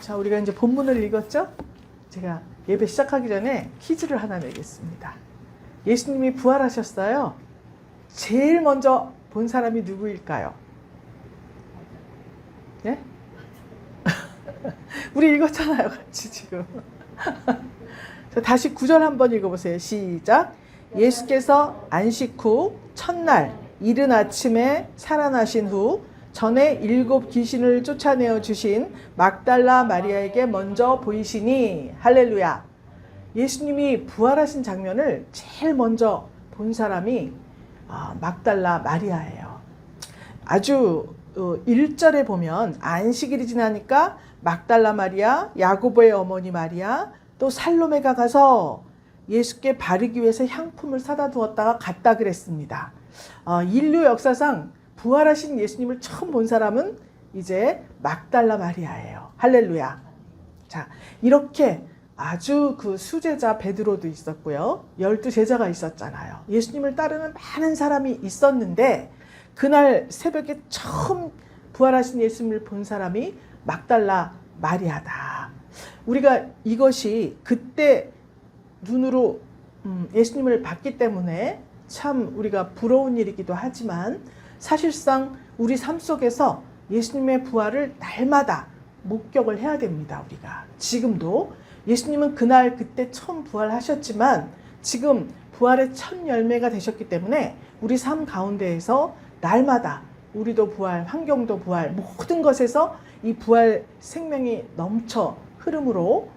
자, 우리가 이제 본문을 읽었죠? 제가 예배 시작하기 전에 퀴즈를 하나 내겠습니다. 예수님이 부활하셨어요. 제일 먼저 본 사람이 누구일까요? 네? 우리 읽었잖아요, 같이 지금. 자, 다시 9절 한번 읽어보세요. 시작. 예수께서 안식 후 첫날 이른 아침에 살아나신 후 전에 7 귀신을 쫓아내어 주신 막달라 마리아에게 먼저 보이시니. 할렐루야. 예수님이 부활하신 장면을 제일 먼저 본 사람이 막달라 마리아예요. 아주 1절에 보면 안식일이 지나니까 막달라 마리아, 야고보의 어머니 마리아, 또 살로메가 가서 예수께 바르기 위해서 향품을 사다 두었다가 갔다 그랬습니다. 인류 역사상 부활하신 예수님을 처음 본 사람은 이제 막달라 마리아예요. 할렐루야. 자, 이렇게 아주 그 수제자 베드로도 있었고요. 12제자가 있었잖아요. 예수님을 따르는 많은 사람이 있었는데 그날 새벽에 처음 부활하신 예수님을 본 사람이 막달라 마리아다. 우리가 이것이 그때 눈으로 예수님을 봤기 때문에 참 우리가 부러운 일이기도 하지만 사실상 우리 삶 속에서 예수님의 부활을 날마다 목격을 해야 됩니다. 우리가 지금도 예수님은 그날 그때 처음 부활하셨지만 지금 부활의 첫 열매가 되셨기 때문에 우리 삶 가운데에서 날마다 우리도 부활, 환경도 부활, 모든 것에서 이 부활 생명이 넘쳐 흐름으로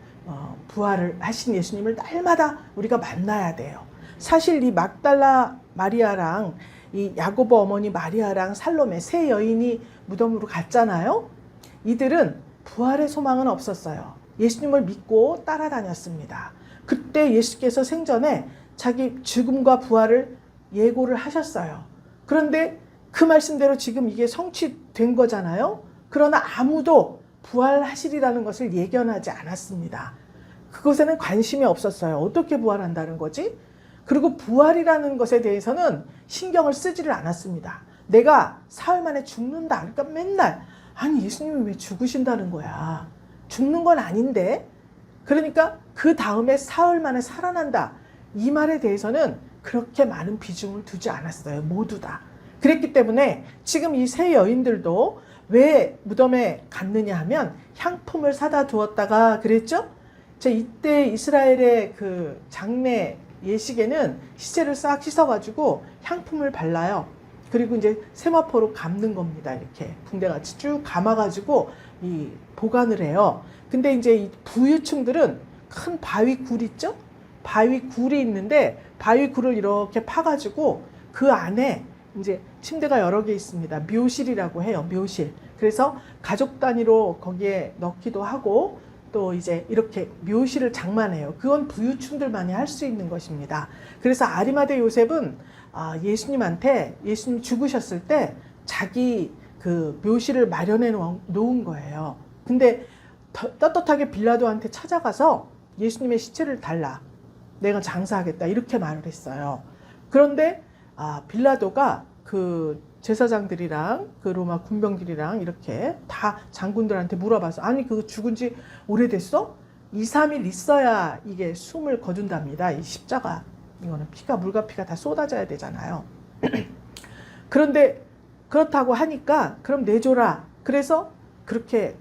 부활을 하신 예수님을 날마다 우리가 만나야 돼요. 사실 이 막달라 마리아랑 이 야고보 어머니 마리아랑 살로메 세 여인이 무덤으로 갔잖아요. 이들은 부활의 소망은 없었어요. 예수님을 믿고 따라다녔습니다. 그때 예수께서 생전에 자기 죽음과 부활을 예고를 하셨어요. 그런데 그 말씀대로 지금 이게 성취된 거잖아요. 그러나 아무도 부활하시리라는 것을 예견하지 않았습니다. 그것에는 관심이 없었어요. 어떻게 부활한다는 거지? 그리고 부활이라는 것에 대해서는 신경을 쓰지를 않았습니다. 내가 사흘 만에 죽는다. 그러니까 맨날 아니 예수님이 왜 죽으신다는 거야. 죽는 건 아닌데. 그러니까 그 다음에 사흘 만에 살아난다. 이 말에 대해서는 그렇게 많은 비중을 두지 않았어요. 모두 다. 그랬기 때문에 지금 이 세 여인들도 왜 무덤에 갔느냐 하면 향품을 사다 두었다가 그랬죠? 이때 이스라엘의 그 장례 예식에는 시체를 싹 씻어가지고 향품을 발라요. 그리고 이제 세마포로 감는 겁니다. 이렇게 붕대같이 쭉 감아가지고 이 보관을 해요. 근데 이제 이 부유층들은 큰 바위 굴 있죠? 바위 굴이 있는데 바위 굴을 이렇게 파가지고 그 안에 이제 침대가 여러 개 있습니다. 묘실이라고 해요. 묘실. 그래서 가족 단위로 거기에 넣기도 하고 또 이제 이렇게 묘실을 장만해요. 그건 부유층들만이 할 수 있는 것입니다. 그래서 아리마대 요셉은 예수님한테 예수님 죽으셨을 때 자기 그 묘실을 마련해 놓은 거예요. 근데 떳떳하게 빌라도한테 찾아가서 예수님의 시체를 달라. 내가 장사하겠다. 이렇게 말을 했어요. 그런데 빌라도가 그 제사장들이랑 그 로마 군병들이랑 이렇게 다 장군들한테 물어봐서 아니 그거 죽은 지 오래됐어? 2, 3일 있어야 이게 숨을 거둔답니다. 이 십자가 이거는 물과 피가 다 쏟아져야 되잖아요. 그런데 그렇다고 하니까 그럼 내줘라. 그래서 그렇게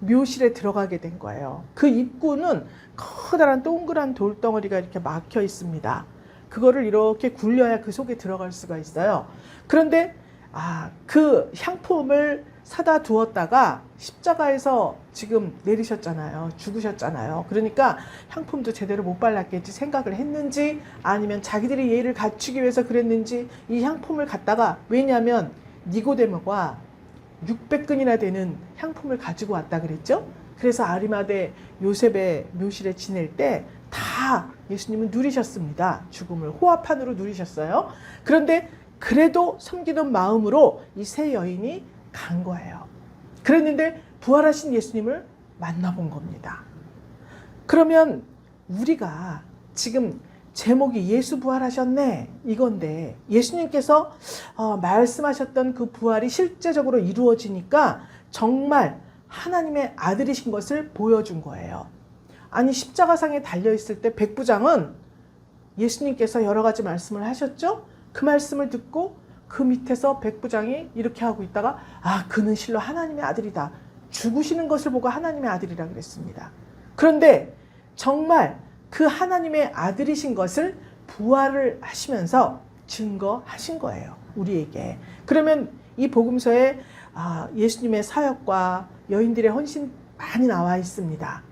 묘실에 들어가게 된 거예요. 그 입구는 커다란 동그란 돌덩어리가 이렇게 막혀 있습니다. 그거를 이렇게 굴려야 그 속에 들어갈 수가 있어요. 그런데 그 향품을 사다 두었다가 십자가에서 지금 내리셨잖아요. 죽으셨잖아요. 그러니까 향품도 제대로 못 발랐겠지 생각을 했는지 아니면 자기들이 예의를 갖추기 위해서 그랬는지 이 향품을 갖다가 왜냐하면 니고데모가 600근이나 되는 향품을 가지고 왔다 그랬죠. 그래서 아리마대 요셉의 묘실에 지낼 때 다 예수님은 누리셨습니다. 죽음을 호화판으로 누리셨어요. 그런데 그래도 섬기는 마음으로 이 세 여인이 간 거예요. 그랬는데 부활하신 예수님을 만나본 겁니다. 그러면 우리가 지금 제목이 예수 부활하셨네 이건데 예수님께서 말씀하셨던 그 부활이 실제적으로 이루어지니까 정말 하나님의 아들이신 것을 보여준 거예요. 아니 십자가상에 달려있을 때 백부장은 예수님께서 여러 가지 말씀을 하셨죠. 그 말씀을 듣고 그 밑에서 백부장이 이렇게 하고 있다가 그는 실로 하나님의 아들이다. 죽으시는 것을 보고 하나님의 아들이라 그랬습니다. 그런데 정말 그 하나님의 아들이신 것을 부활을 하시면서 증거하신 거예요. 우리에게. 그러면 이 복음서에 예수님의 사역과 여인들의 헌신 많이 나와 있습니다.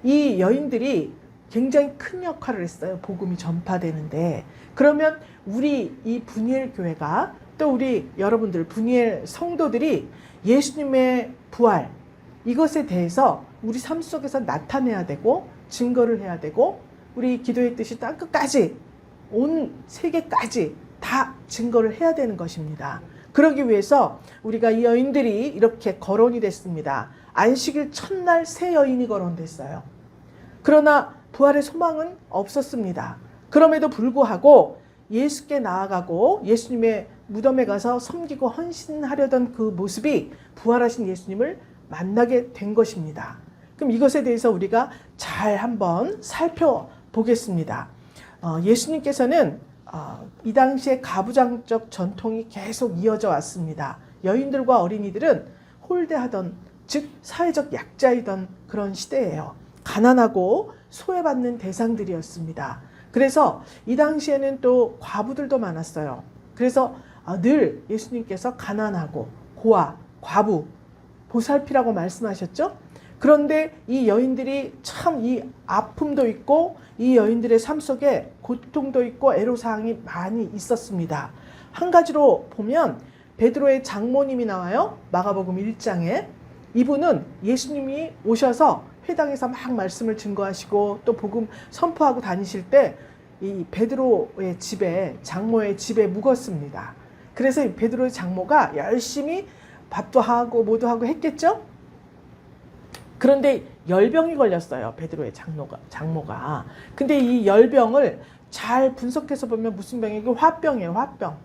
이 여인들이 굉장히 큰 역할을 했어요. 복음이 전파되는데. 그러면 우리 이 분이엘 교회가 또 우리 여러분들 분이엘 성도들이 예수님의 부활 이것에 대해서 우리 삶 속에서 나타내야 되고 증거를 해야 되고 우리 기도했듯이 땅끝까지 온 세계까지 다 증거를 해야 되는 것입니다. 그러기 위해서 우리가 이 여인들이 이렇게 거론이 됐습니다. 안식일 첫날 세 여인이 거론됐어요. 그러나 부활의 소망은 없었습니다. 그럼에도 불구하고 예수께 나아가고 예수님의 무덤에 가서 섬기고 헌신하려던 그 모습이 부활하신 예수님을 만나게 된 것입니다. 그럼 이것에 대해서 우리가 잘 한번 살펴보겠습니다. 예수님께서는 이 당시에 가부장적 전통이 계속 이어져 왔습니다. 여인들과 어린이들은 홀대하던 즉 사회적 약자이던 그런 시대예요. 가난하고 소외받는 대상들이었습니다. 그래서 이 당시에는 또 과부들도 많았어요. 그래서 늘 예수님께서 가난하고 고아, 과부, 보살피라고 말씀하셨죠. 그런데 이 여인들이 참 이 아픔도 있고 이 여인들의 삶 속에 고통도 있고 애로사항이 많이 있었습니다. 한 가지로 보면 베드로의 장모님이 나와요. 마가복음 1장에. 이분은 예수님이 오셔서 회당에서 막 말씀을 증거하시고 또 복음 선포하고 다니실 때 이 베드로의 집에 장모의 집에 묵었습니다. 그래서 이 베드로의 장모가 열심히 밥도 하고 뭐도 하고 했겠죠? 그런데 열병이 걸렸어요. 베드로의 장모가. 근데 이 열병을 잘 분석해서 보면 무슨 병이에요? 이게 화병이에요. 화병.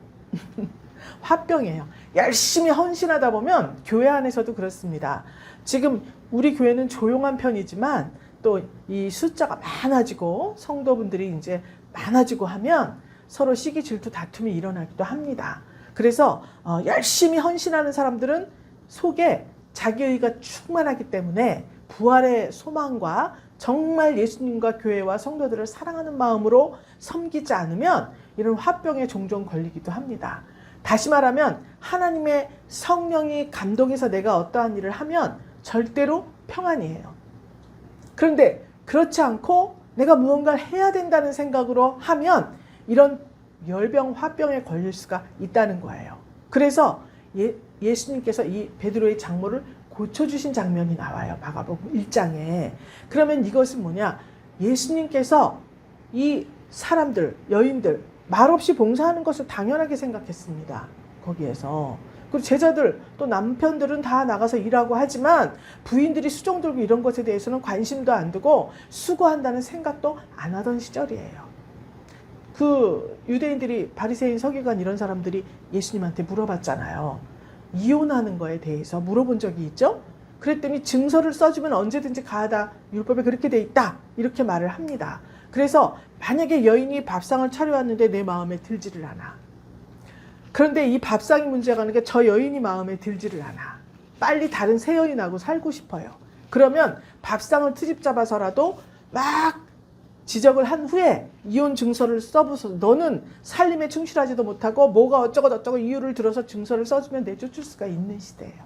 화병이에요. 열심히 헌신하다 보면 교회 안에서도 그렇습니다. 지금 우리 교회는 조용한 편이지만 또 이 숫자가 많아지고 성도분들이 이제 많아지고 하면 서로 시기 질투 다툼이 일어나기도 합니다. 그래서 열심히 헌신하는 사람들은 속에 자기의가 충만하기 때문에 부활의 소망과 정말 예수님과 교회와 성도들을 사랑하는 마음으로 섬기지 않으면 이런 화병에 종종 걸리기도 합니다. 다시 말하면 하나님의 성령이 감동해서 내가 어떠한 일을 하면 절대로 평안이에요. 그런데 그렇지 않고 내가 무언가를 해야 된다는 생각으로 하면 이런 열병, 화병에 걸릴 수가 있다는 거예요. 그래서 예수님께서 이 베드로의 장모를 고쳐주신 장면이 나와요. 마가복음 1장에. 그러면 이것은 뭐냐? 예수님께서 이 사람들, 여인들 말없이 봉사하는 것을 당연하게 생각했습니다. 거기에서. 그리고 제자들 또 남편들은 다 나가서 일하고 하지만 부인들이 수종 들고 이런 것에 대해서는 관심도 안 두고 수고한다는 생각도 안 하던 시절이에요. 그 유대인들이 바리새인 서기관 이런 사람들이 예수님한테 물어봤잖아요. 이혼하는 거에 대해서 물어본 적이 있죠. 그랬더니 증서를 써주면 언제든지 가하다 율법에 그렇게 돼 있다 이렇게 말을 합니다. 그래서 만약에 여인이 밥상을 차려왔는데 내 마음에 들지를 않아. 그런데 이 밥상이 문제가 아니라 저 여인이 마음에 들지를 않아. 빨리 다른 새 여인하고 살고 싶어요. 그러면 밥상을 트집 잡아서라도 막 지적을 한 후에 이혼 증서를 써보서 너는 살림에 충실하지도 못하고 뭐가 어쩌고 저쩌고 이유를 들어서 증서를 써주면 내쫓을 수가 있는 시대예요.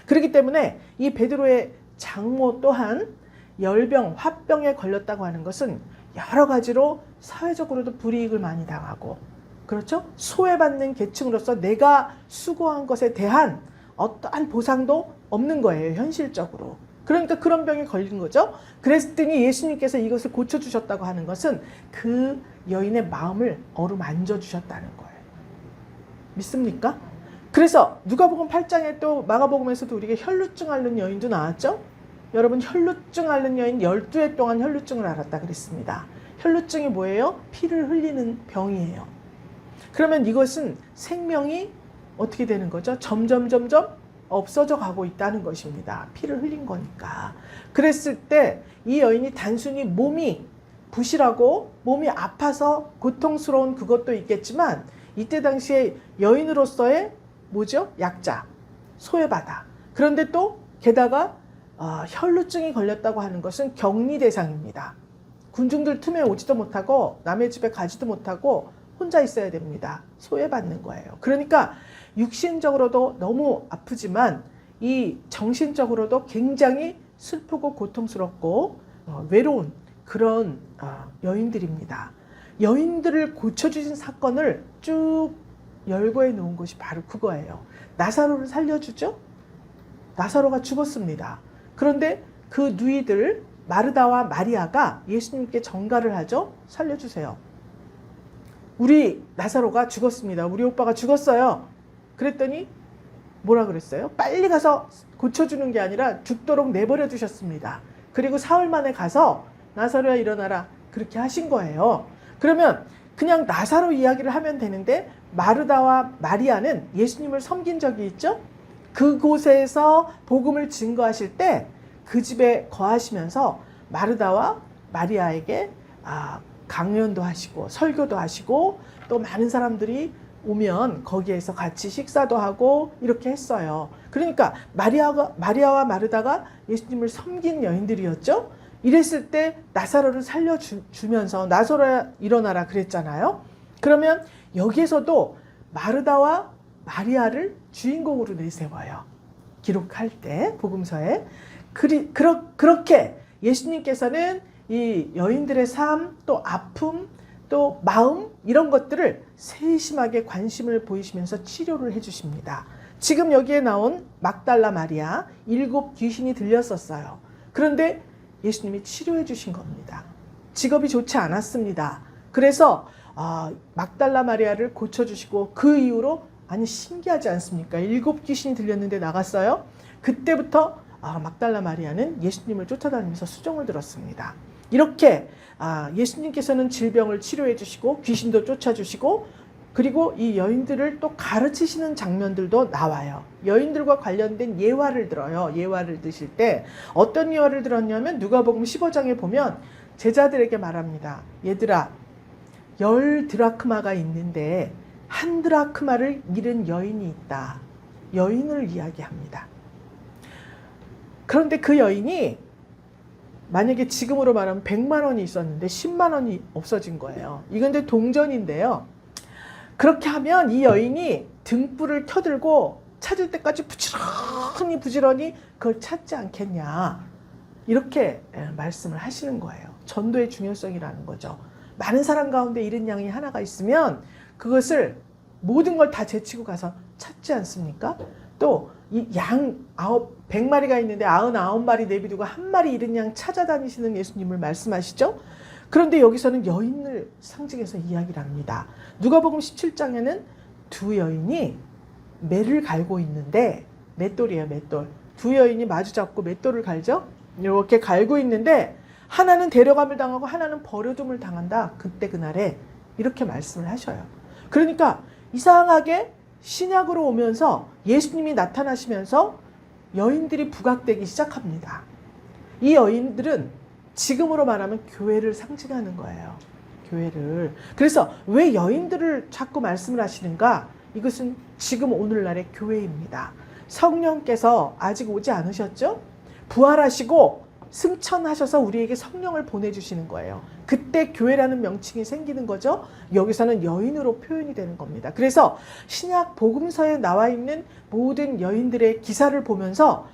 그렇기 때문에 이 베드로의 장모 또한 열병, 화병에 걸렸다고 하는 것은 여러 가지로 사회적으로도 불이익을 많이 당하고 그렇죠? 소외받는 계층으로서 내가 수고한 것에 대한 어떠한 보상도 없는 거예요. 현실적으로. 그러니까 그런 병이 걸린 거죠. 그랬더니 예수님께서 이것을 고쳐주셨다고 하는 것은 그 여인의 마음을 어루만져 주셨다는 거예요. 믿습니까? 그래서 누가복음 8장에 또 마가복음에서도 우리가 혈루증 앓는 여인도 나왔죠. 여러분 혈루증 앓는 여인 12해 동안 혈루증을 앓았다 그랬습니다. 혈루증이 뭐예요? 피를 흘리는 병이에요. 그러면 이것은 생명이 어떻게 되는 거죠? 점점 없어져 가고 있다는 것입니다. 피를 흘린 거니까. 그랬을 때 이 여인이 단순히 몸이 부실하고 몸이 아파서 고통스러운 그것도 있겠지만 이때 당시에 여인으로서의 뭐죠? 약자, 소외받아. 그런데 또 게다가 혈루증이 걸렸다고 하는 것은 격리 대상입니다. 군중들 틈에 오지도 못하고 남의 집에 가지도 못하고 혼자 있어야 됩니다. 소외받는 거예요. 그러니까 육신적으로도 너무 아프지만 이 정신적으로도 굉장히 슬프고 고통스럽고 외로운 그런 여인들입니다. 여인들을 고쳐주신 사건을 쭉 열거해 놓은 것이 바로 그거예요. 나사로를 살려주죠? 나사로가 죽었습니다. 그런데 그 누이들 마르다와 마리아가 예수님께 전가를 하죠. 살려주세요. 우리 나사로가 죽었습니다. 우리 오빠가 죽었어요. 그랬더니 뭐라 그랬어요? 빨리 가서 고쳐주는 게 아니라 죽도록 내버려 두셨습니다. 그리고 사흘 만에 가서 나사로야 일어나라 그렇게 하신 거예요. 그러면 그냥 나사로 이야기를 하면 되는데 마르다와 마리아는 예수님을 섬긴 적이 있죠. 그곳에서 복음을 증거하실 때 그 집에 거하시면서 마르다와 마리아에게 강연도 하시고 설교도 하시고 또 많은 사람들이 오면 거기에서 같이 식사도 하고 이렇게 했어요. 그러니까 마리아와 마르다가 예수님을 섬긴 여인들이었죠. 이랬을 때 나사로를 살려주면서 나사로야 일어나라 그랬잖아요. 그러면 여기에서도 마르다와 마리아를 주인공으로 내세워요. 기록할 때 복음서에. 그렇게 예수님께서는 이 여인들의 삶, 또 아픔, 또 마음 이런 것들을 세심하게 관심을 보이시면서 치료를 해주십니다. 지금 여기에 나온 막달라 마리아 7 귀신이 들렸었어요. 그런데 예수님이 치료해 주신 겁니다. 직업이 좋지 않았습니다. 그래서 막달라 마리아를 고쳐주시고 그 이후로 아니 신기하지 않습니까? 7 귀신이 들렸는데 나갔어요. 그때부터 막달라 마리아는 예수님을 쫓아다니면서 수종을 들었습니다. 이렇게 예수님께서는 질병을 치료해 주시고 귀신도 쫓아주시고 그리고 이 여인들을 또 가르치시는 장면들도 나와요. 여인들과 관련된 예화를 들어요. 예화를 드실 때 어떤 예화를 들었냐면 누가복음 15장에 보면 제자들에게 말합니다. 얘들아 10 드라크마가 있는데 1 드라크마를 잃은 여인이 있다. 여인을 이야기합니다. 그런데 그 여인이 만약에 지금으로 말하면 100만 원이 있었는데 10만 원이 없어진 거예요. 이건 근데 동전인데요. 그렇게 하면 이 여인이 등불을 켜들고 찾을 때까지 부지런히 그걸 찾지 않겠냐. 이렇게 말씀을 하시는 거예요. 전도의 중요성이라는 거죠. 많은 사람 가운데 잃은 양이 하나가 있으면 그것을 모든 걸 다 제치고 가서 찾지 않습니까? 또 이 양 100마리가 있는데 99마리 내비두고 1마리 잃은 양 찾아다니시는 예수님을 말씀하시죠. 그런데 여기서는 여인을 상징해서 이야기를 합니다. 누가복음 17장에는 2 여인이 매를 갈고 있는데 맷돌이에요. 맷돌. 2 여인이 마주잡고 맷돌을 갈죠. 이렇게 갈고 있는데 하나는 데려감을 당하고 하나는 버려둠을 당한다. 그때 그날에 이렇게 말씀을 하셔요. 그러니까 이상하게 신약으로 오면서 예수님이 나타나시면서 여인들이 부각되기 시작합니다. 이 여인들은 지금으로 말하면 교회를 상징하는 거예요. 교회를. 그래서 왜 여인들을 자꾸 말씀을 하시는가? 이것은 지금 오늘날의 교회입니다. 성령께서 아직 오지 않으셨죠? 부활하시고 승천하셔서 우리에게 성령을 보내주시는 거예요. 그때 교회라는 명칭이 생기는 거죠. 여기서는 여인으로 표현이 되는 겁니다. 그래서 신약 복음서에 나와 있는 모든 여인들의 기사를 보면서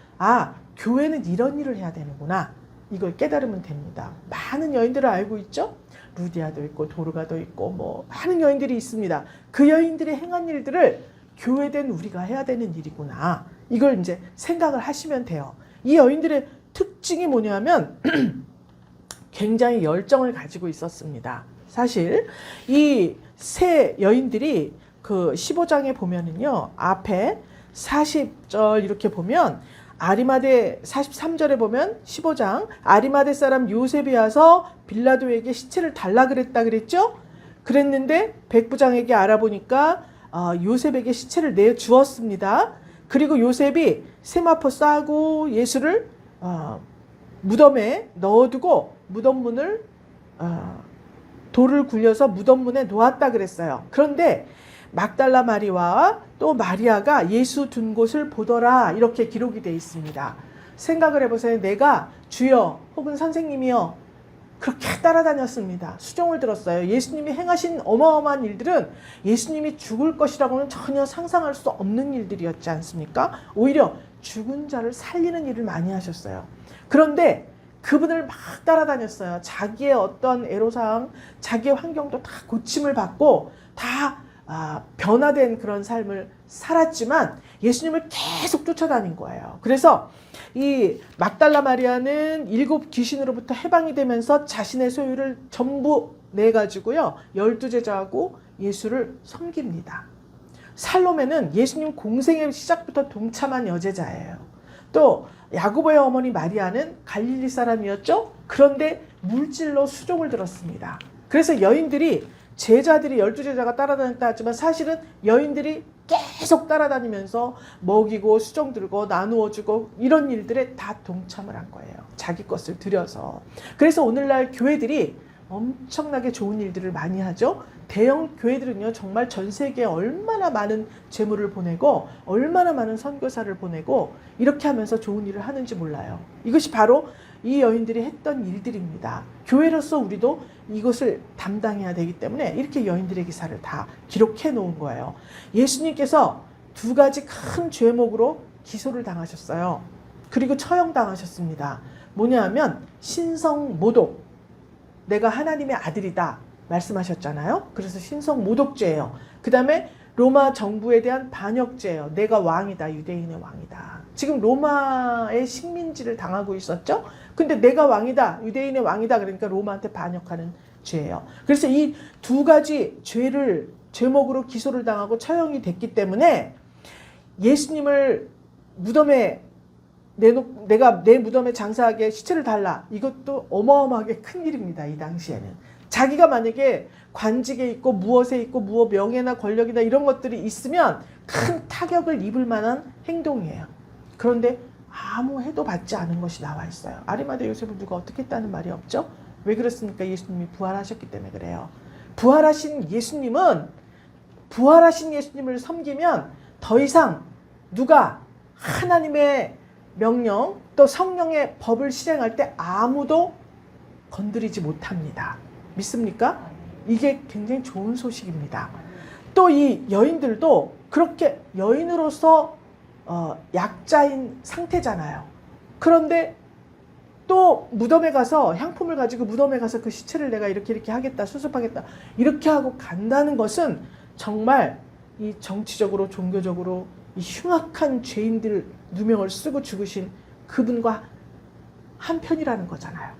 교회는 이런 일을 해야 되는구나. 이걸 깨달으면 됩니다. 많은 여인들을 알고 있죠. 루디아도 있고 도르가도 있고 뭐 많은 여인들이 있습니다. 그 여인들이 행한 일들을 교회된 우리가 해야 되는 일이구나. 이걸 이제 생각을 하시면 돼요. 이 여인들의 특징이 뭐냐면 굉장히 열정을 가지고 있었습니다. 사실 이 세 여인들이 그 15장에 보면은요. 앞에 40절 이렇게 보면 아리마대 43절에 보면 15장 아리마대 사람 요셉이 와서 빌라도에게 시체를 달라 그랬다 그랬죠? 그랬는데 백부장에게 알아보니까 요셉에게 시체를 내주었습니다. 그리고 요셉이 세마포 싸고 예수를 무덤에 넣어두고 무덤문을 돌을 굴려서 무덤문에 놓았다 그랬어요. 그런데 막달라 마리아와 또 마리아가 예수 둔 곳을 보더라 이렇게 기록이 되어 있습니다. 생각을 해보세요. 내가 주여 혹은 선생님이여 그렇게 따라다녔습니다. 수종을 들었어요. 예수님이 행하신 어마어마한 일들은 예수님이 죽을 것이라고는 전혀 상상할 수 없는 일들이었지 않습니까? 오히려 죽은 자를 살리는 일을 많이 하셨어요. 그런데 그분을 막 따라다녔어요. 자기의 어떤 애로사항, 자기의 환경도 다 고침을 받고 다 변화된 그런 삶을 살았지만 예수님을 계속 쫓아다닌 거예요. 그래서 이 막달라 마리아는 7 귀신으로부터 해방이 되면서 자신의 소유를 전부 내가지고요 12제자하고 예수를 섬깁니다. 살로메는 예수님 공생의 시작부터 동참한 여제자예요. 또 야고보의 어머니 마리아는 갈릴리 사람이었죠. 그런데 물질로 수종을 들었습니다. 그래서 여인들이 제자들이 12제자가 따라다녔다 하지만 사실은 여인들이 계속 따라다니면서 먹이고 수종 들고 나누어 주고 이런 일들에 다 동참을 한 거예요. 자기 것을 들여서. 그래서 오늘날 교회들이 엄청나게 좋은 일들을 많이 하죠. 대형 교회들은요 정말 전 세계에 얼마나 많은 재물을 보내고 얼마나 많은 선교사를 보내고 이렇게 하면서 좋은 일을 하는지 몰라요. 이것이 바로 이 여인들이 했던 일들입니다. 교회로서 우리도 이것을 담당해야 되기 때문에 이렇게 여인들의 기사를 다 기록해 놓은 거예요. 예수님께서 2가지 큰 죄목으로 기소를 당하셨어요. 그리고 처형당하셨습니다. 뭐냐 하면 신성모독, 내가 하나님의 아들이다 말씀하셨잖아요. 그래서 신성모독죄예요. 그 다음에 로마 정부에 대한 반역죄예요. 내가 왕이다, 유대인의 왕이다. 지금 로마의 식민지를 당하고 있었죠. 근데 내가 왕이다, 유대인의 왕이다 그러니까 로마한테 반역하는 죄예요. 그래서 이 2가지 죄를 죄목으로 기소를 당하고 처형이 됐기 때문에 예수님을 무덤에 내가 내 무덤에 장사하게 시체를 달라. 이것도 어마어마하게 큰 일입니다. 이 당시에는. 자기가 만약에 관직에 있고 무엇에 있고 무엇 명예나 권력이나 이런 것들이 있으면 큰 타격을 입을 만한 행동이에요. 그런데 아무 해도 받지 않은 것이 나와 있어요. 아리마대 요셉을 누가 어떻게 했다는 말이 없죠? 왜 그렇습니까? 예수님이 부활하셨기 때문에 그래요. 부활하신 예수님을 섬기면 더 이상 누가 하나님의 명령 또 성령의 법을 실행할 때 아무도 건드리지 못합니다. 믿습니까? 이게 굉장히 좋은 소식입니다. 또 이 여인들도 그렇게 여인으로서 약자인 상태잖아요. 그런데 또 무덤에 가서 향품을 가지고 무덤에 가서 그 시체를 내가 이렇게 하겠다, 수습하겠다 이렇게 하고 간다는 것은 정말 이 정치적으로 종교적으로 이 흉악한 죄인들 누명을 쓰고 죽으신 그분과 한편이라는 거잖아요.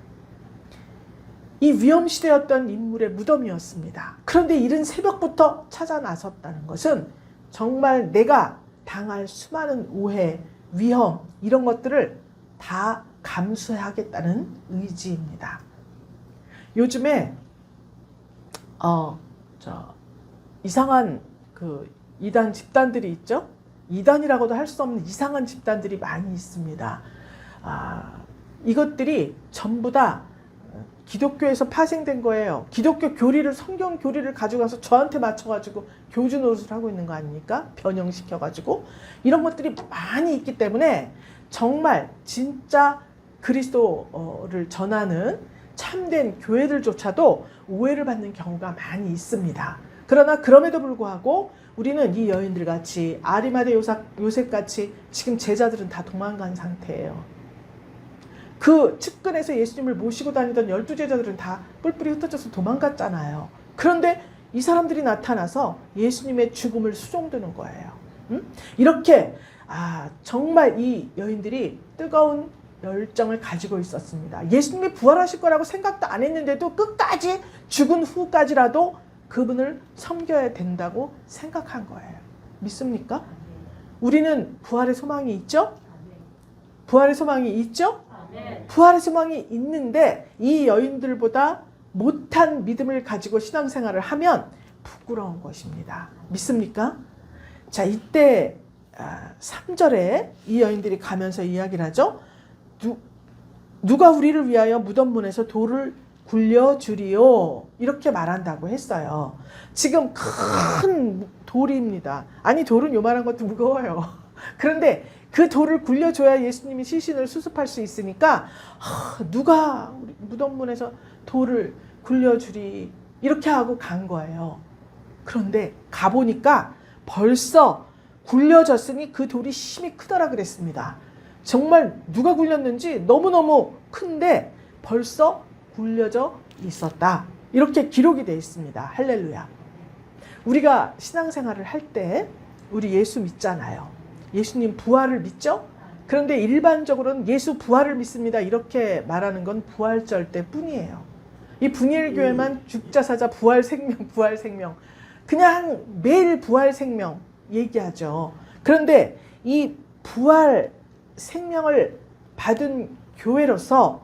이 위험시대였던 인물의 무덤이었습니다. 그런데 이른 새벽부터 찾아 나섰다는 것은 정말 내가 당할 수많은 오해, 위험 이런 것들을 다 감수하겠다는 의지입니다. 요즘에 이상한 그 이단 집단들이 있죠. 이단이라고도 할 수 없는 이상한 집단들이 많이 있습니다. 이것들이 전부 다 기독교에서 파생된 거예요. 기독교 교리를, 성경 교리를 가져가서 저한테 맞춰가지고 교주 노릇을 하고 있는 거 아닙니까? 변형시켜가지고 이런 것들이 많이 있기 때문에 정말 진짜 그리스도를 전하는 참된 교회들조차도 오해를 받는 경우가 많이 있습니다. 그러나 그럼에도 불구하고 우리는 이 여인들 같이 아리마대 요셉 같이 지금 제자들은 다 도망간 상태예요. 그 측근에서 예수님을 모시고 다니던 12제자들은 다 뿔뿔이 흩어져서 도망갔잖아요. 그런데 이 사람들이 나타나서 예수님의 죽음을 수종드는 거예요. 이렇게 정말 이 여인들이 뜨거운 열정을 가지고 있었습니다. 예수님이 부활하실 거라고 생각도 안 했는데도 끝까지 죽은 후까지라도 그분을 섬겨야 된다고 생각한 거예요. 믿습니까? 우리는 부활의 소망이 있죠? 부활의 소망이 있죠? 부활의 소망이 있는데 이 여인들보다 못한 믿음을 가지고 신앙생활을 하면 부끄러운 것입니다. 믿습니까? 자, 이때 3절에 이 여인들이 가면서 이야기를 하죠. 누가 우리를 위하여 무덤 문에서 돌을 굴려주리요, 이렇게 말한다고 했어요. 지금 큰 돌입니다. 아니, 돌은 요만한 것도 무거워요. 그런데 그 돌을 굴려줘야 예수님이 시신을 수습할 수 있으니까 누가 우리 무덤 문에서 돌을 굴려주리, 이렇게 하고 간 거예요. 그런데 가보니까 벌써 굴려졌으니 그 돌이 힘이 크더라 그랬습니다. 정말 누가 굴렸는지 너무너무 큰데 벌써 굴려져 있었다, 이렇게 기록이 되어 있습니다. 할렐루야. 우리가 신앙생활을 할 때 우리 예수 믿잖아요. 예수님 부활을 믿죠? 그런데 일반적으로는 예수 부활을 믿습니다, 이렇게 말하는 건 부활절 때뿐이에요. 이 분일교회만 죽자사자 부활생명 부활생명, 그냥 매일 부활생명 얘기하죠. 그런데 이 부활 생명을 받은 교회로서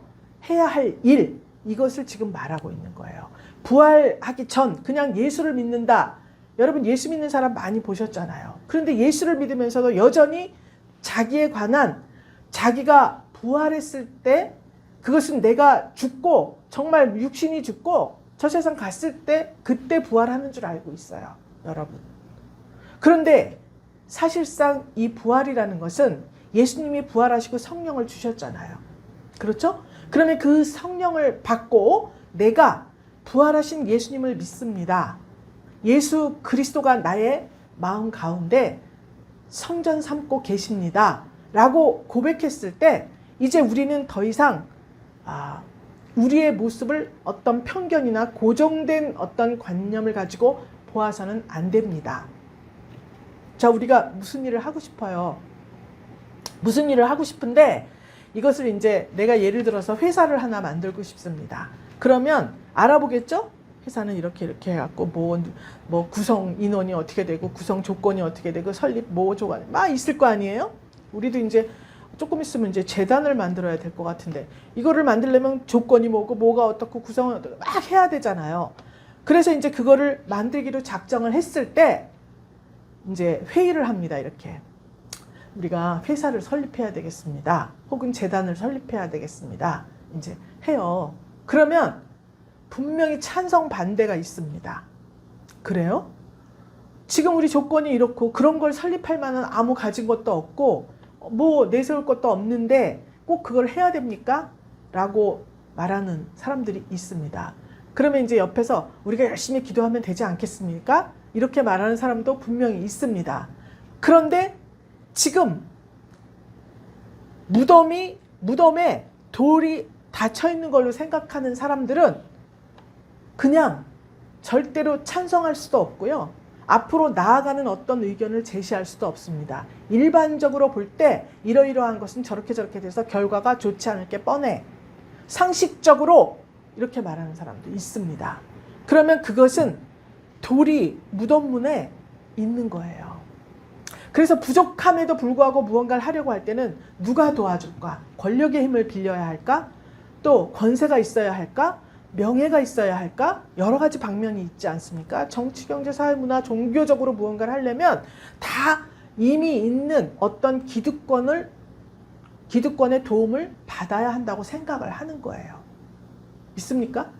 해야 할 일, 이것을 지금 말하고 있는 거예요. 부활하기 전 그냥 예수를 믿는다. 여러분 예수 믿는 사람 많이 보셨잖아요. 그런데 예수를 믿으면서도 여전히 자기에 관한, 자기가 부활했을 때 그것은 내가 죽고 정말 육신이 죽고 저 세상 갔을 때 그때 부활하는 줄 알고 있어요, 여러분. 그런데 사실상 이 부활이라는 것은 예수님이 부활하시고 성령을 주셨잖아요. 그렇죠? 그러면 그 성령을 받고 내가 부활하신 예수님을 믿습니다. 예수 그리스도가 나의 마음 가운데 성전 삼고 계십니다, 라고 고백했을 때 이제 우리는 더 이상 우리의 모습을 어떤 편견이나 고정된 어떤 관념을 가지고 보아서는 안 됩니다. 자, 우리가 무슨 일을 하고 싶어요? 무슨 일을 하고 싶은데 이것을 이제 내가 예를 들어서 회사를 하나 만들고 싶습니다. 그러면 알아보겠죠? 회사는 이렇게 해갖고 뭐 구성 인원이 어떻게 되고 구성 조건이 어떻게 되고 설립 조건 막 있을 거 아니에요? 우리도 이제 조금 있으면 이제 재단을 만들어야 될 것 같은데 이거를 만들려면 조건이 뭐가 어떻고 구성은 어떻고 막 해야 되잖아요. 그래서 이제 그거를 만들기로 작정을 했을 때 이제 회의를 합니다. 이렇게 우리가 회사를 설립해야 되겠습니다. 혹은 재단을 설립해야 되겠습니다. 이제 해요. 그러면 분명히 찬성 반대가 있습니다. 그래요? 지금 우리 조건이 이렇고 그런 걸 설립할 만한 아무 가진 것도 없고 뭐 내세울 것도 없는데 꼭 그걸 해야 됩니까? 라고 말하는 사람들이 있습니다. 그러면 이제 옆에서 우리가 열심히 기도하면 되지 않겠습니까? 이렇게 말하는 사람도 분명히 있습니다. 그런데 지금 무덤에 돌이 닫혀 있는 걸로 생각하는 사람들은 그냥 절대로 찬성할 수도 없고요. 앞으로 나아가는 어떤 의견을 제시할 수도 없습니다. 일반적으로 볼 때 이러이러한 것은 저렇게 돼서 결과가 좋지 않을 게 뻔해. 상식적으로 이렇게 말하는 사람도 있습니다. 그러면 그것은 돌이 무덤문에 있는 거예요. 그래서 부족함에도 불구하고 무언가를 하려고 할 때는 누가 도와줄까? 권력의 힘을 빌려야 할까? 또 권세가 있어야 할까? 명예가 있어야 할까? 여러 가지 방면이 있지 않습니까? 정치, 경제, 사회, 문화, 종교적으로 무언가를 하려면 다 이미 있는 어떤 기득권의 도움을 받아야 한다고 생각을 하는 거예요. 믿습니까?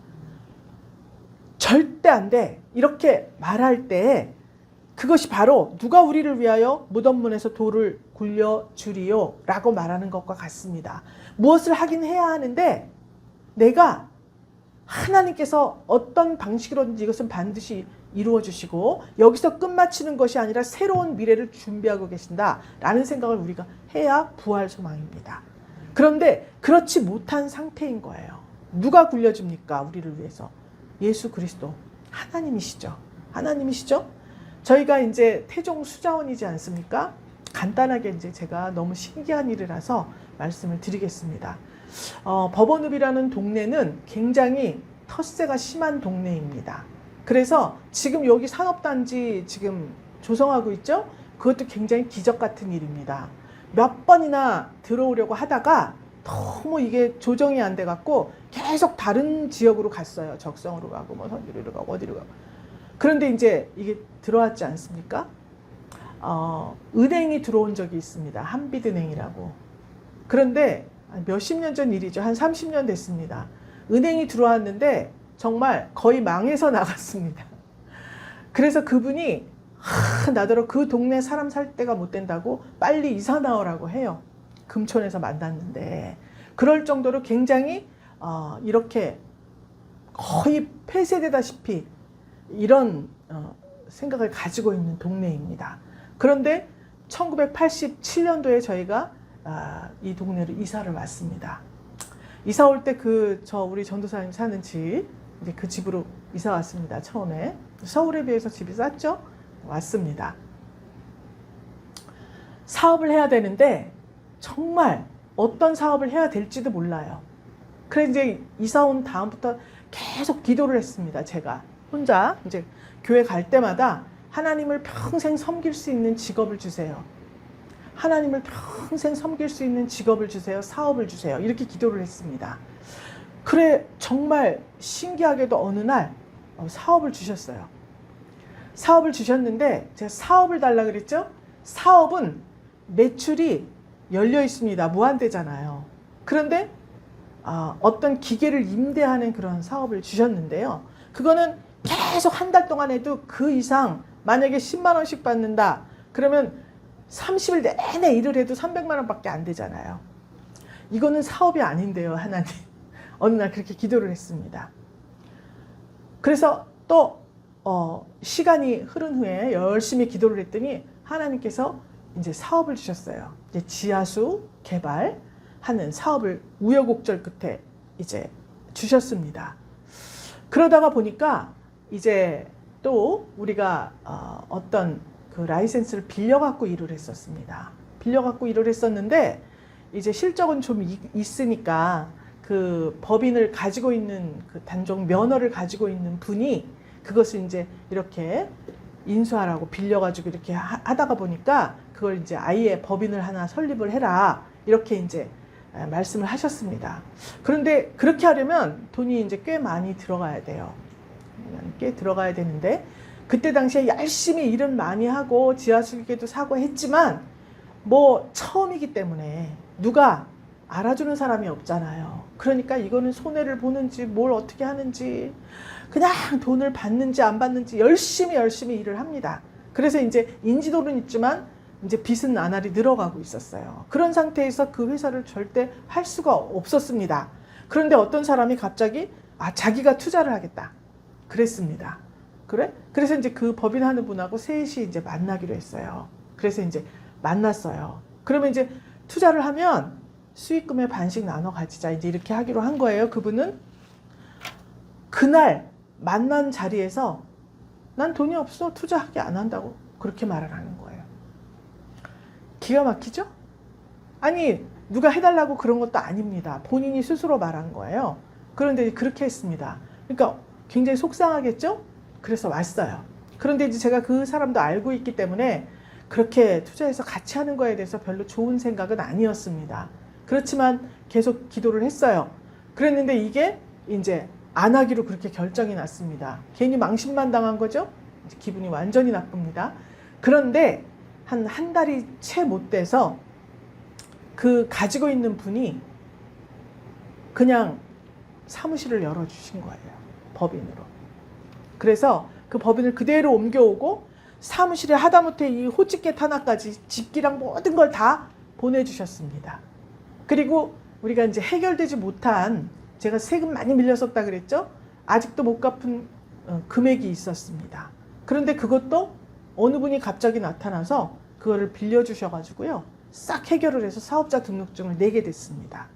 절대 안 돼. 이렇게 말할 때 그것이 바로 누가 우리를 위하여 무덤문에서 돌을 굴려주리요 라고 말하는 것과 같습니다. 무엇을 하긴 해야 하는데 내가 하나님께서 어떤 방식으로든지 이것은 반드시 이루어 주시고 여기서 끝마치는 것이 아니라 새로운 미래를 준비하고 계신다라는 생각을 우리가 해야 부활 소망입니다. 그런데 그렇지 못한 상태인 거예요. 누가 굴려줍니까? 우리를 위해서. 예수 그리스도. 하나님이시죠. 저희가 이제 태종 수자원이지 않습니까? 간단하게 이제 제가 너무 신기한 일이라서 말씀을 드리겠습니다. 법원읍이라는 동네는 굉장히 텃세가 심한 동네입니다. 그래서 지금 여기 산업단지 지금 조성하고 있죠? 그것도 굉장히 기적 같은 일입니다. 몇 번이나 들어오려고 하다가 너무 이게 조정이 안 돼갖고 계속 다른 지역으로 갔어요. 적성으로 가고 뭐 선주리로 가고 어디로 가고. 그런데 이제 이게 들어왔지 않습니까? 은행이 들어온 적이 있습니다. 한빛은행이라고. 그런데 몇십 년 전 일이죠. 한 30년 됐습니다. 은행이 들어왔는데 정말 거의 망해서 나갔습니다. 그래서 그분이 나더러 그 동네 사람 살 데가 못 된다고 빨리 이사 나오라고 해요. 금촌에서 만났는데 그럴 정도로 굉장히 이렇게 거의 폐쇄되다시피 이런 생각을 가지고 있는 동네입니다. 그런데 1987년도에 저희가 이 동네로 이사를 왔습니다. 이사 올 때 우리 전도사님 사는 집, 이제 그 집으로 이사 왔습니다. 처음에 서울에 비해서 집이 쌌죠? 왔습니다. 사업을 해야 되는데 정말 어떤 사업을 해야 될지도 몰라요. 그래서 이제 이사 온 다음부터 계속 기도를 했습니다. 제가 혼자 이제 교회 갈 때마다 하나님을 평생 섬길 수 있는 직업을 주세요. 하나님을 평생 섬길 수 있는 직업을 주세요. 사업을 주세요. 이렇게 기도를 했습니다. 그래 정말 신기하게도 어느 날 사업을 주셨어요. 사업을 주셨는데 제가 사업을 달라 그랬죠? 사업은 매출이 열려 있습니다. 무한대잖아요. 그런데 어떤 기계를 임대하는 그런 사업을 주셨는데요. 그거는 계속 한 달 동안 해도 그 이상 만약에 10만 원씩 받는다. 그러면 30일 내내 일을 해도 300만 원밖에 안 되잖아요. 이거는 사업이 아닌데요. 하나님. 어느 날 그렇게 기도를 했습니다. 그래서 또 시간이 흐른 후에 열심히 기도를 했더니 하나님께서 이제 사업을 주셨어요. 이제 지하수 개발하는 사업을 우여곡절 끝에 이제 주셨습니다. 그러다가 보니까 이제 또 우리가 어떤 그 라이센스를 빌려갖고 일을 했었습니다. 빌려갖고 일을 했었는데 이제 실적은 좀 있으니까 그 법인을 가지고 있는 그 단종 면허를 가지고 있는 분이 그것을 이제 이렇게 인수하라고 빌려가지고 이렇게 하다가 보니까 그걸 이제 아예 법인을 하나 설립을 해라 이렇게 이제 말씀을 하셨습니다. 그런데 그렇게 하려면 돈이 이제 꽤 많이 들어가야 돼요. 꽤 들어가야 되는데 그때 당시에 열심히 일은 많이 하고 지하수기계도 사고 했지만 뭐 처음이기 때문에 누가 알아주는 사람이 없잖아요. 그러니까 이거는 손해를 보는지 뭘 어떻게 하는지 그냥 돈을 받는지 안 받는지 열심히 일을 합니다. 그래서 이제 인지도는 있지만 이제 빚은 나날이 늘어가고 있었어요. 그런 상태에서 그 회사를 절대 할 수가 없었습니다. 그런데 어떤 사람이 갑자기 자기가 투자를 하겠다 그랬습니다. 그래? 그래서 이제 그 법인하는 분하고 셋이 이제 만나기로 했어요. 그래서 이제 만났어요. 그러면 이제 투자를 하면 수익금의 반씩 나눠 가지자 이제 이렇게 하기로 한 거예요. 그분은 그날 만난 자리에서 난 돈이 없어 투자하게 안 한다고 그렇게 말을 하는 거예요. 기가 막히죠? 아니 누가 해달라고 그런 것도 아닙니다. 본인이 스스로 말한 거예요. 그런데 그렇게 했습니다. 그러니까 굉장히 속상하겠죠? 그래서 왔어요. 그런데 이제 제가 그 사람도 알고 있기 때문에 그렇게 투자해서 같이 하는 거에 대해서 별로 좋은 생각은 아니었습니다. 그렇지만 계속 기도를 했어요. 그랬는데 이게 이제 안 하기로 그렇게 결정이 났습니다. 괜히 망신만 당한 거죠? 기분이 완전히 나쁩니다. 그런데 한 달이 채 못 돼서 그 가지고 있는 분이 그냥 사무실을 열어주신 거예요. 법인으로. 그래서 그 법인을 그대로 옮겨오고 사무실에 하다못해 이 호치켓 하나까지 집기랑 모든 걸 다 보내주셨습니다. 그리고 우리가 이제 해결되지 못한 제가 세금 많이 밀렸었다 그랬죠? 아직도 못 갚은 금액이 있었습니다. 그런데 그것도 어느 분이 갑자기 나타나서 그거를 빌려주셔가지고요. 싹 해결을 해서 사업자 등록증을 내게 됐습니다.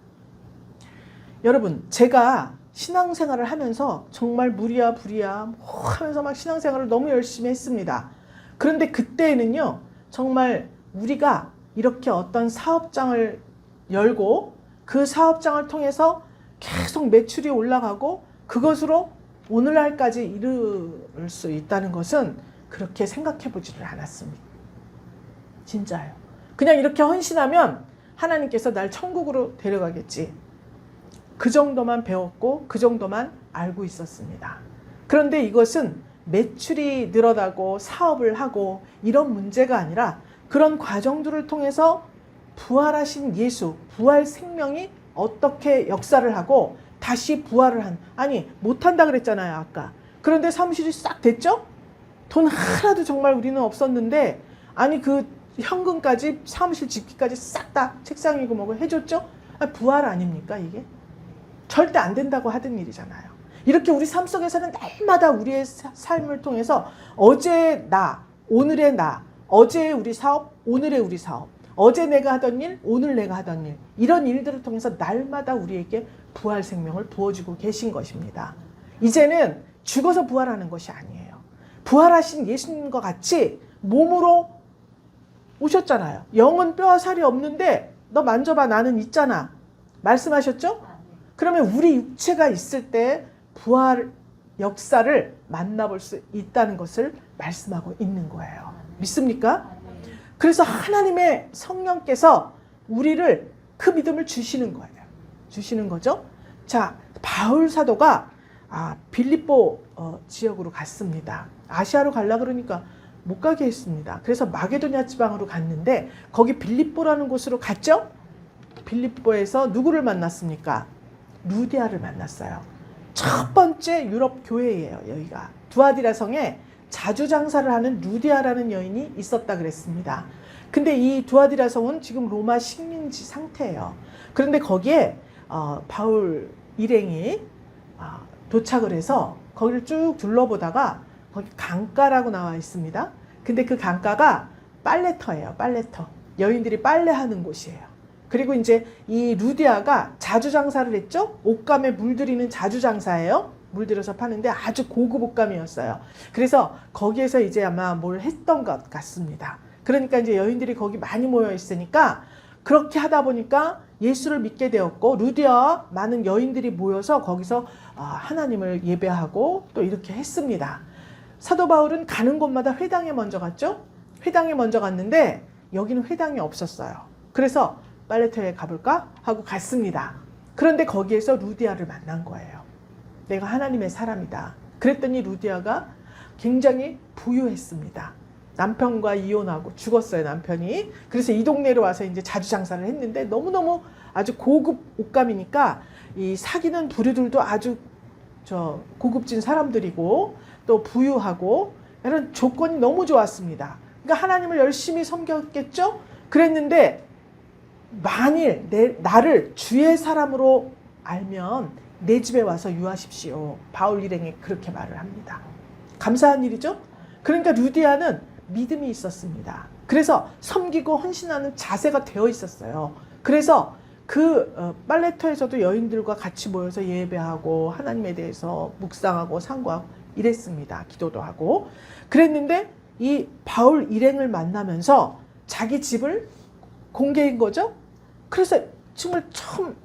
여러분, 제가 신앙생활을 하면서 정말 무리야 부리야 하면서 막 신앙생활을 너무 열심히 했습니다. 그런데 그때에는요, 정말 우리가 이렇게 어떤 사업장을 열고 그 사업장을 통해서 계속 매출이 올라가고 그것으로 오늘날까지 이를 수 있다는 것은 그렇게 생각해 보지를 않았습니다. 진짜요. 그냥 이렇게 헌신하면 하나님께서 날 천국으로 데려가겠지. 그 정도만 배웠고 그 정도만 알고 있었습니다. 그런데 이것은 매출이 늘어나고 사업을 하고 이런 문제가 아니라 그런 과정들을 통해서 부활하신 예수, 부활 생명이 어떻게 역사를 하고 다시 부활을 아니 못한다 그랬잖아요 아까. 그런데 사무실이 싹 됐죠? 돈 하나도 정말 우리는 없었는데 아니 그 현금까지 사무실 집기까지 싹 다 책상이고 뭐고 해줬죠? 부활 아닙니까 이게? 절대 안 된다고 하던 일이잖아요. 이렇게 우리 삶 속에서는 날마다 우리의 삶을 통해서 어제의 나, 오늘의 나, 어제의 우리 사업, 오늘의 우리 사업, 어제 내가 하던 일, 오늘 내가 하던 일, 이런 일들을 통해서 날마다 우리에게 부활 생명을 부어주고 계신 것입니다. 이제는 죽어서 부활하는 것이 아니에요. 부활하신 예수님과 같이 몸으로 오셨잖아요. 영은 뼈와 살이 없는데 너 만져봐 나는 있잖아. 말씀하셨죠? 그러면 우리 육체가 있을 때 부활 역사를 만나볼 수 있다는 것을 말씀하고 있는 거예요. 믿습니까? 그래서 하나님의 성령께서 우리를 그 믿음을 주시는 거예요. 주시는 거죠. 자, 바울 사도가 빌립보 지역으로 갔습니다. 아시아로 가려고 그러니까 못 가게 했습니다. 그래서 마게도냐 지방으로 갔는데 거기 빌립보라는 곳으로 갔죠. 빌립보에서 누구를 만났습니까? 루디아를 만났어요. 첫 번째 유럽 교회예요. 여기가 두아디라 성에 자주 장사를 하는 루디아라는 여인이 있었다 그랬습니다. 근데 이 두아디라 성은 지금 로마 식민지 상태예요. 그런데 거기에 바울 일행이 도착을 해서 거기를 쭉 둘러보다가 거기 강가라고 나와 있습니다. 근데 그 강가가 빨래터예요. 빨래터. 여인들이 빨래하는 곳이에요. 그리고 이제 이 루디아가 자주 장사를 했죠. 옷감에 물들이는 자주 장사예요. 물들여서 파는데 아주 고급 옷감이었어요. 그래서 거기에서 이제 아마 뭘 했던 것 같습니다. 그러니까 이제 여인들이 거기 많이 모여 있으니까 그렇게 하다 보니까 예수를 믿게 되었고 루디아와 많은 여인들이 모여서 거기서 하나님을 예배하고 또 이렇게 했습니다. 사도 바울은 가는 곳마다 회당에 먼저 갔죠. 회당에 먼저 갔는데 여기는 회당이 없었어요. 그래서 빨래터에 가볼까 하고 갔습니다. 그런데 거기에서 루디아를 만난 거예요. 내가 하나님의 사람이다. 그랬더니 루디아가 굉장히 부유했습니다. 남편과 이혼하고 죽었어요, 남편이. 그래서 이 동네로 와서 이제 자주 장사를 했는데 너무너무 아주 고급 옷감이니까 이 사귀는 부류들도 아주 고급진 사람들이고 또 부유하고 이런 조건이 너무 좋았습니다. 그러니까 하나님을 열심히 섬겼겠죠? 그랬는데 만일 나를 주의 사람으로 알면 내 집에 와서 유하십시오. 바울 일행이 그렇게 말을 합니다. 감사한 일이죠? 그러니까 루디아는 믿음이 있었습니다. 그래서 섬기고 헌신하는 자세가 되어 있었어요. 그래서 그 빨래터에서도 여인들과 같이 모여서 예배하고 하나님에 대해서 묵상하고 상고하고 이랬습니다. 기도도 하고. 그랬는데 이 바울 일행을 만나면서 자기 집을 공개한 거죠. 그래서 정말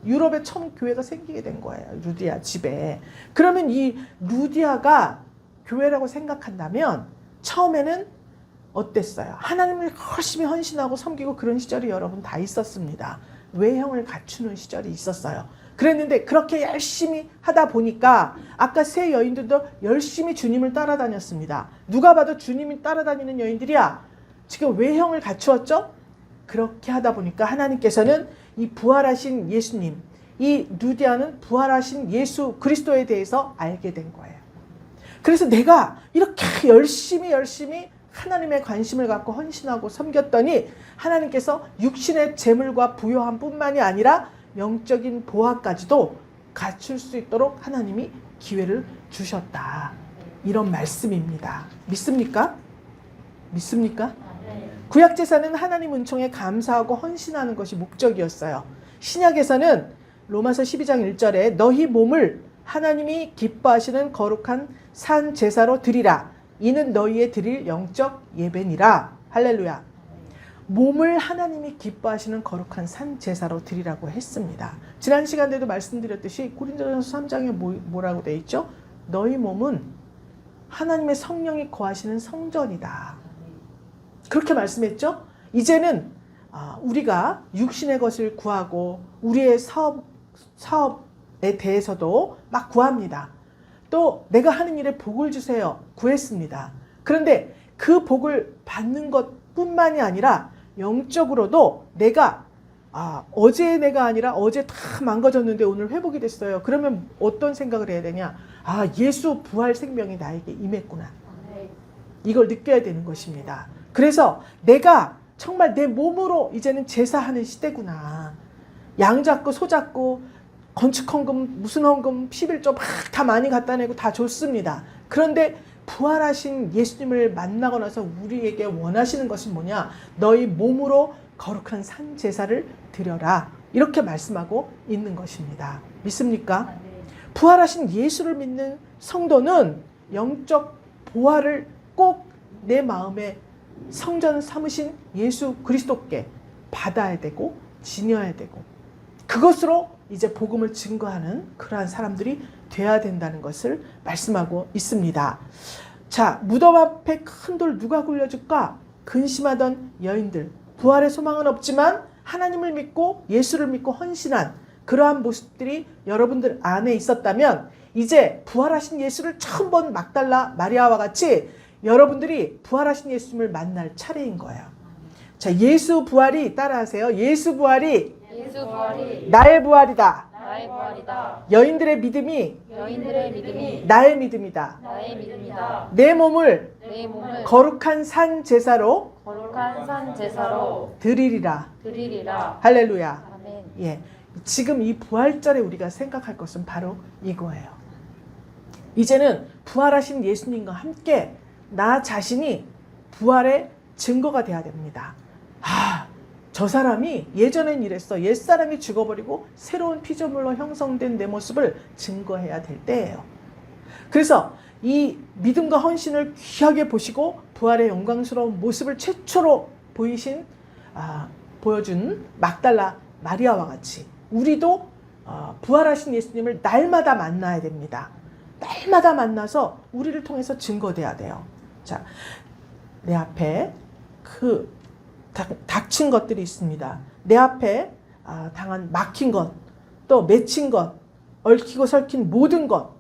유럽에 처음 교회가 생기게 된 거예요. 루디아 집에. 그러면 이 루디아가 교회라고 생각한다면 처음에는 어땠어요? 하나님을 열심히 헌신하고 섬기고 그런 시절이 여러분 다 있었습니다. 외형을 갖추는 시절이 있었어요. 그랬는데 그렇게 열심히 하다 보니까 아까 세 여인들도 열심히 주님을 따라다녔습니다. 누가 봐도 주님이 따라다니는 여인들이야. 지금 외형을 갖추었죠? 그렇게 하다 보니까 하나님께서는 이 부활하신 예수님, 이 루디아는 부활하신 예수 그리스도에 대해서 알게 된 거예요. 그래서 내가 이렇게 열심히 하나님의 관심을 갖고 헌신하고 섬겼더니 하나님께서 육신의 재물과 부요함 뿐만이 아니라 영적인 보화까지도 갖출 수 있도록 하나님이 기회를 주셨다. 이런 말씀입니다. 믿습니까? 믿습니까? 구약제사는 하나님 은총에 감사하고 헌신하는 것이 목적이었어요. 신약에서는 로마서 12장 1절에 너희 몸을 하나님이 기뻐하시는 거룩한 산 제사로 드리라. 이는 너희의 드릴 영적 예배니라. 할렐루야. 몸을 하나님이 기뻐하시는 거룩한 산 제사로 드리라고 했습니다. 지난 시간에도 말씀드렸듯이 고린도전서 3장에 뭐라고 되어 있죠? 너희 몸은 하나님의 성령이 거하시는 성전이다. 그렇게 말씀했죠? 이제는 우리가 육신의 것을 구하고 우리의 사업에 대해서도 막 구합니다. 또 내가 하는 일에 복을 주세요. 구했습니다. 그런데 그 복을 받는 것뿐만이 아니라 영적으로도 내가 어제 내가 아니라 어제 다 망가졌는데 오늘 회복이 됐어요. 그러면 어떤 생각을 해야 되냐? 예수 부활 생명이 나에게 임했구나. 이걸 느껴야 되는 것입니다. 그래서 내가 정말 내 몸으로 이제는 제사하는 시대구나. 양 잡고 소 잡고 건축 헌금 무슨 헌금 11조 막 다 많이 갖다 내고 다 좋습니다. 그런데 부활하신 예수님을 만나고 나서 우리에게 원하시는 것은 뭐냐? 너희 몸으로 거룩한 산 제사를 드려라. 이렇게 말씀하고 있는 것입니다. 믿습니까? 부활하신 예수를 믿는 성도는 영적 부활을 꼭 내 마음에 성전 삼으신 예수 그리스도께 받아야 되고 지녀야 되고 그것으로 이제 복음을 증거하는 그러한 사람들이 돼야 된다는 것을 말씀하고 있습니다. 자, 무덤 앞에 큰 돌 누가 굴려줄까? 근심하던 여인들. 부활의 소망은 없지만 하나님을 믿고 예수를 믿고 헌신한 그러한 모습들이 여러분들 안에 있었다면 이제 부활하신 예수를 처음 본 막달라 마리아와 같이 여러분들이 부활하신 예수님을 만날 차례인 거예요. 자, 예수 부활이 따라하세요. 예수 부활이 나의 부활이다. 나의 부활이다. 여인들의 믿음이 나의 믿음이다. 내 몸을 내 몸을 거룩한 산 제사로 거룩한 산 제사로 드리리라. 드리리라. 할렐루야. 아멘. 예, 지금 이 부활절에 우리가 생각할 것은 바로 이거예요. 이제는 부활하신 예수님과 함께 나 자신이 부활의 증거가 돼야 됩니다. 저 사람이 예전엔 이랬어. 옛사람이 죽어버리고 새로운 피조물로 형성된 내 모습을 증거해야 될 때예요. 그래서 이 믿음과 헌신을 귀하게 보시고 부활의 영광스러운 모습을 최초로 보여준 막달라 마리아와 같이 우리도 부활하신 예수님을 날마다 만나야 됩니다. 날마다 만나서 우리를 통해서 증거돼야 돼요. 자, 내 앞에 닥친 것들이 있습니다. 내 앞에 당한 막힌 것, 또 맺힌 것, 얽히고 설킨 모든 것,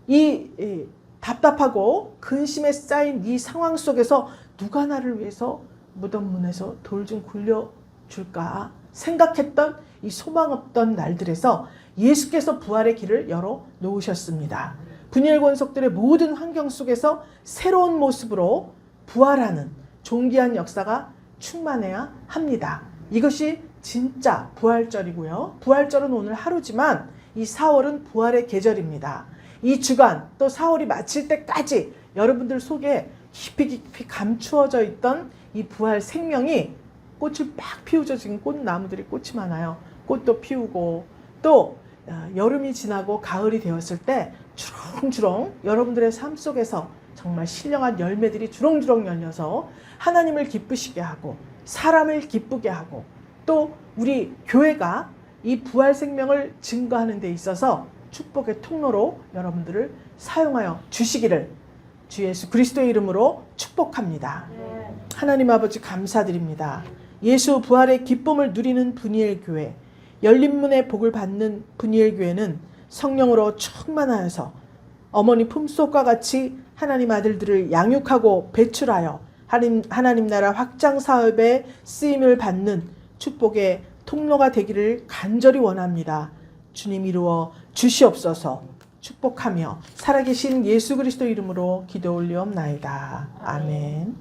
이 답답하고 근심에 쌓인 이 상황 속에서 누가 나를 위해서 무덤 문에서 돌 좀 굴려줄까 생각했던 이 소망 없던 날들에서 예수께서 부활의 길을 열어 놓으셨습니다. 분열 권속들의 모든 환경 속에서 새로운 모습으로 부활하는 존귀한 역사가 충만해야 합니다. 이것이 진짜 부활절이고요. 부활절은 오늘 하루지만 이 4월은 부활의 계절입니다. 이 주간 또 4월이 마칠 때까지 여러분들 속에 깊이 감추어져 있던 이 부활 생명이 꽃을 막 피우죠. 지금 꽃나무들이 꽃이 많아요. 꽃도 피우고 또 여름이 지나고 가을이 되었을 때 주렁주렁 여러분들의 삶 속에서 정말 신령한 열매들이 주렁주렁 열려서 하나님을 기쁘시게 하고 사람을 기쁘게 하고 또 우리 교회가 이 부활 생명을 증거하는 데 있어서 축복의 통로로 여러분들을 사용하여 주시기를 주 예수 그리스도의 이름으로 축복합니다. 하나님 아버지 감사드립니다. 예수 부활의 기쁨을 누리는 분이엘 교회, 열린 문의 복을 받는 분이엘 교회는 성령으로 충만하여서 어머니 품속과 같이 하나님 아들들을 양육하고 배출하여 하나님 나라 확장 사업에 쓰임을 받는 축복의 통로가 되기를 간절히 원합니다. 주님 이루어 주시옵소서. 축복하며 살아계신 예수 그리스도 이름으로 기도 올리옵나이다. 아멘.